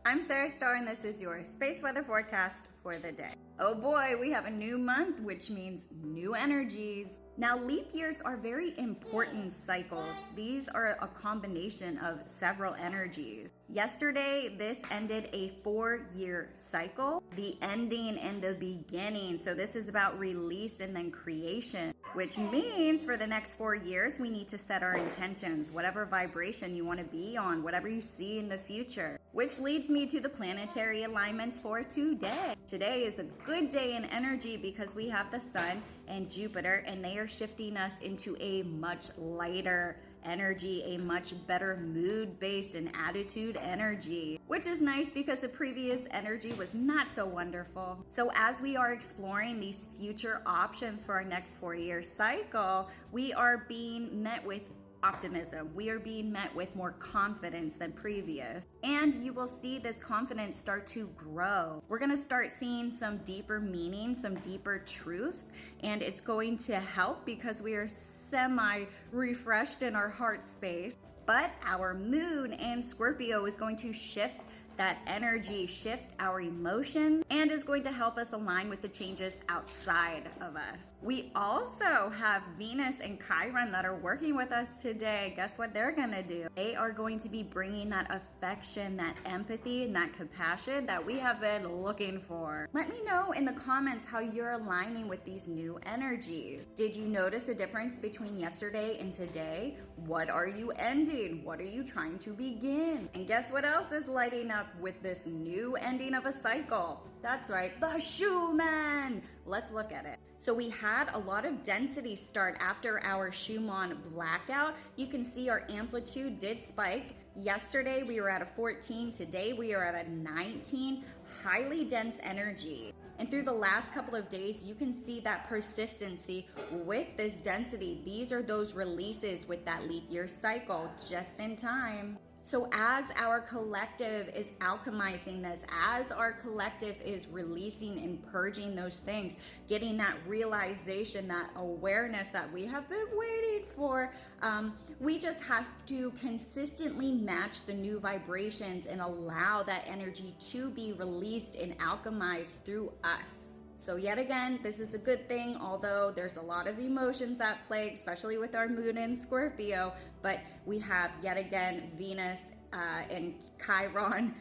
I'm Sarah Starr, and this is your space weather forecast for the day. Oh boy, we have a new month, which means new energies. Now, leap years are very important cycles. These are a combination of several energies. Yesterday, this ended a 4-year cycle, the ending and the beginning. So this is about release and then creation, which means for the next 4 years, we need to set our intentions, whatever vibration you want to be on, whatever you see in the future. Which leads me to the planetary alignments for today. Today is a good day in energy because we have the sun and Jupiter, and they are shifting us into a much lighter energy, a much better mood-based and attitude energy, which is nice because the previous energy was not so wonderful. So as we are exploring these future options for our next 4-year cycle, we are being met with optimism. We are being met with more confidence than previous. And you will see this confidence start to grow. We're going to start seeing some deeper meaning, some deeper truths, and it's going to help because we are semi-refreshed in our heart space. But our moon in Scorpio is going to shift that energy, shift our emotion, and is going to help us align with the changes outside of us. We also have Venus and Chiron that are working with us today. Guess what they're gonna do? They are going to be bringing that affection, that empathy, and that compassion that we have been looking for. Let me know in the comments how you're aligning with these new energies. Did you notice a difference between yesterday and today? What are you ending? What are you trying to begin? And guess what else is lighting up with this new ending of a cycle? That's right, the Schumann. Let's look at it. So we had a lot of density start after our Schumann blackout. You can see our amplitude did spike. Yesterday we were at a 14, today we are at a 19, highly dense energy. And through the last couple of days, you can see that persistency with this density. These are those releases with that leap year cycle just in time. So as our collective is alchemizing this, as our collective is releasing and purging those things, getting that realization, that awareness that we have been waiting for, we just have to consistently match the new vibrations and allow that energy to be released and alchemized through us. So yet again, this is a good thing, although there's a lot of emotions at play, especially with our moon in Scorpio, but we have yet again Venus and Chiron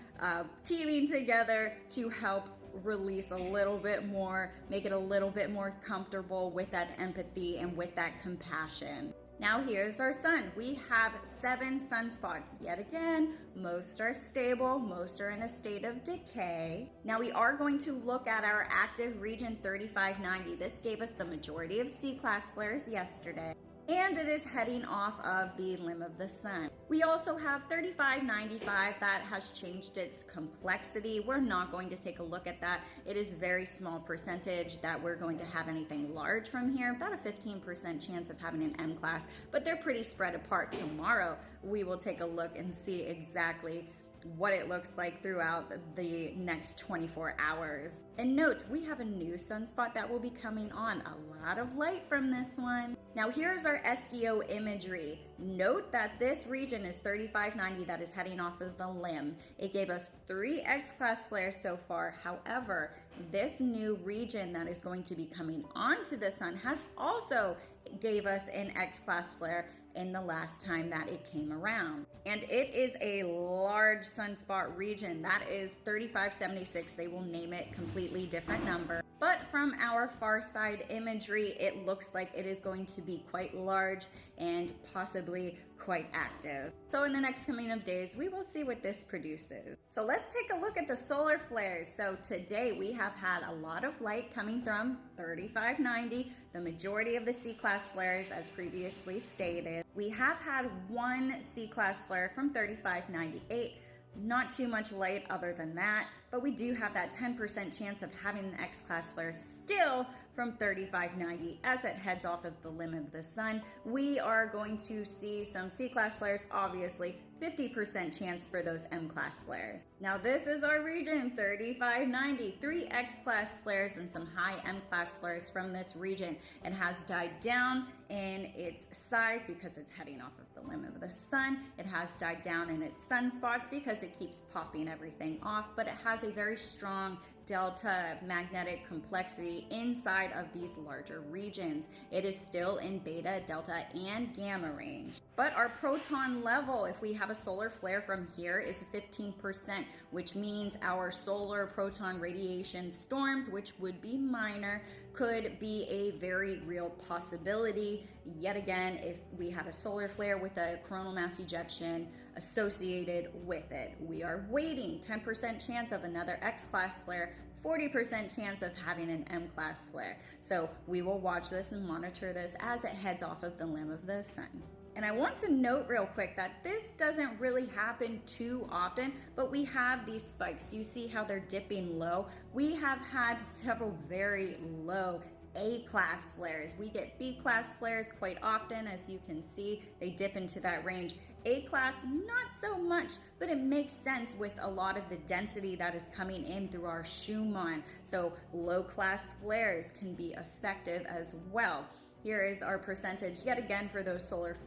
teaming together to help release a little bit more, make it a little bit more comfortable with that empathy and with that compassion. Now here's our sun. We have 7 sunspots. Yet again, most are stable, most are in a state of decay. Now we are going to look at our active region 3590. This gave us the majority of C-class flares yesterday, and it is heading off of the limb of the sun. We also have 3595 that has changed its complexity. We're not going to take a look at that. It is a very small percentage that we're going to have anything large from here, about a 15% chance of having an M class, but they're pretty spread apart. Tomorrow, we will take a look and see exactly what it looks like throughout the next 24 hours. And note, we have a new sunspot that will be coming on. A lot of light from this one. Now here's our SDO imagery. Note that this region is 3590 that is heading off of the limb. It gave us 3 X-class flares so far. However, this new region that is going to be coming onto the sun has also gave us an X-class flare in the last time that it came around. And it is a large sunspot region. That is 3576. They will name it completely different number. But from our far side imagery, it looks like it is going to be quite large and possibly quite active. So in the next coming of days, we will see what this produces. So let's take a look at the solar flares. So today we have had a lot of light coming from 3590, the majority of the C-class flares as previously stated. We have had 1 C-class flare from 3598. Not too much light other than that, but we do have that 10% chance of having an X-class flare still from 3590 as it heads off of the limb of the sun. We are going to see some C-class flares, obviously, 50% chance for those M-class flares. Now this is our region, 3590, 3 X-class flares and some high M-class flares from this region. It has died down in its size because it's heading off of the limb of the sun. It has died down in its sunspots because it keeps popping everything off, but it has a very strong delta magnetic complexity inside of these larger regions. It is still in beta, delta, and gamma range. But our proton level, if we have a solar flare from here, is 15%, which means our solar proton radiation storms, which would be minor, could be a very real possibility. Yet again, if we had a solar flare with a coronal mass ejection associated with it. We are waiting 10% chance of another X-class flare, 40% chance of having an M-class flare. So we will watch this and monitor this as it heads off of the limb of the sun. And I want to note real quick that this doesn't really happen too often, but we have these spikes. You see how they're dipping low? We have had several very low A-class flares. We get B-class flares quite often, as you can see. They dip into that range. A-class, not so much, but it makes sense with a lot of the density that is coming in through our Schumann. So low-class flares can be effective as well. Here is our percentage yet again for those solar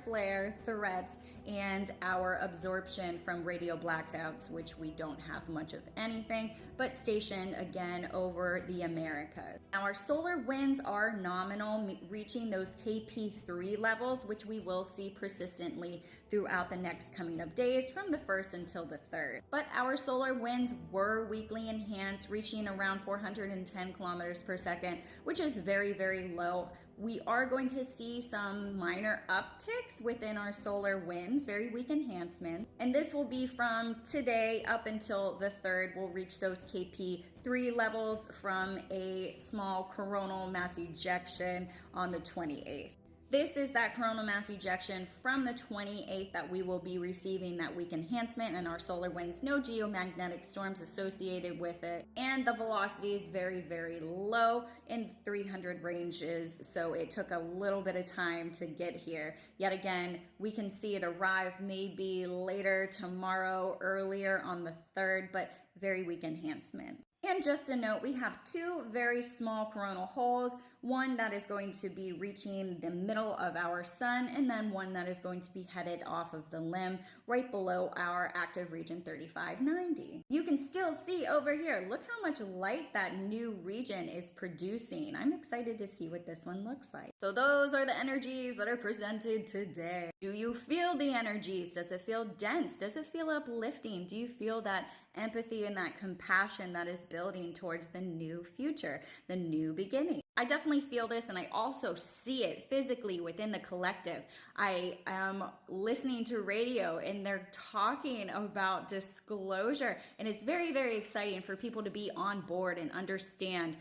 flare threats and our absorption from radio blackouts, which we don't have much of anything, but stationed again over the Americas. Now our solar winds are nominal, reaching those KP3 levels, which we will see persistently throughout the next coming of days from the 1st until the 3rd. But our solar winds were weakly enhanced, reaching around 410 kilometers per second, which is very, very low. We are going to see some minor upticks within our solar winds, very weak enhancement. And this will be from today up until the 3rd. We'll reach those KP3 levels from a small coronal mass ejection on the 28th. This is that coronal mass ejection from the 28th that we will be receiving that weak enhancement in our solar winds. No geomagnetic storms associated with it. And the velocity is very, very low in 300 ranges. So it took a little bit of time to get here. Yet again, we can see it arrive maybe later tomorrow, earlier on the 3rd, but very weak enhancement. And just a note, we have 2 very small coronal holes, one that is going to be reaching the middle of our sun, and then one that is going to be headed off of the limb right below our active region 3590. You can still see over here, look how much light that new region is producing. I'm excited to see what this one looks like. So those are the energies that are presented today. Do you feel the energies? Does it feel dense? Does it feel uplifting? Do you feel that empathy and that compassion that is building towards the new future, the new beginning? I definitely feel this, and I also see it physically within the collective. I am listening to radio and they're talking about disclosure, and it's very, very exciting for people to be on board and understand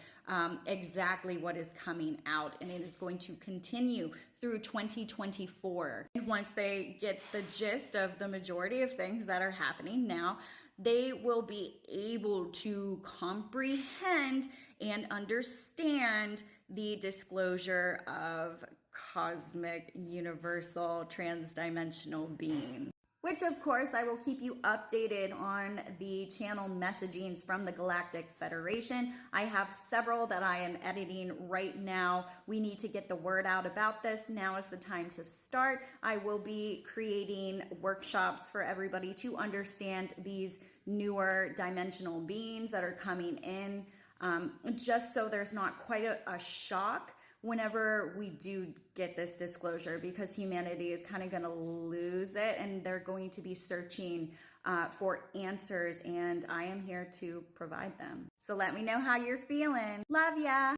exactly what is coming out, and it is going to continue through 2024. And once they get the gist of the majority of things that are happening now, they will be able to comprehend and understand the disclosure of cosmic, universal, transdimensional being. Which, of course, I will keep you updated on the channel messagings from the Galactic Federation. I have several that I am editing right now. We need to get the word out about this. Now is the time to start. I will be creating workshops for everybody to understand these newer dimensional beings that are coming in, just so there's not quite a shock whenever we do get this disclosure, because humanity is kind of going to lose it and they're going to be searching for answers, and I am here to provide them. So let me know how you're feeling. Love ya!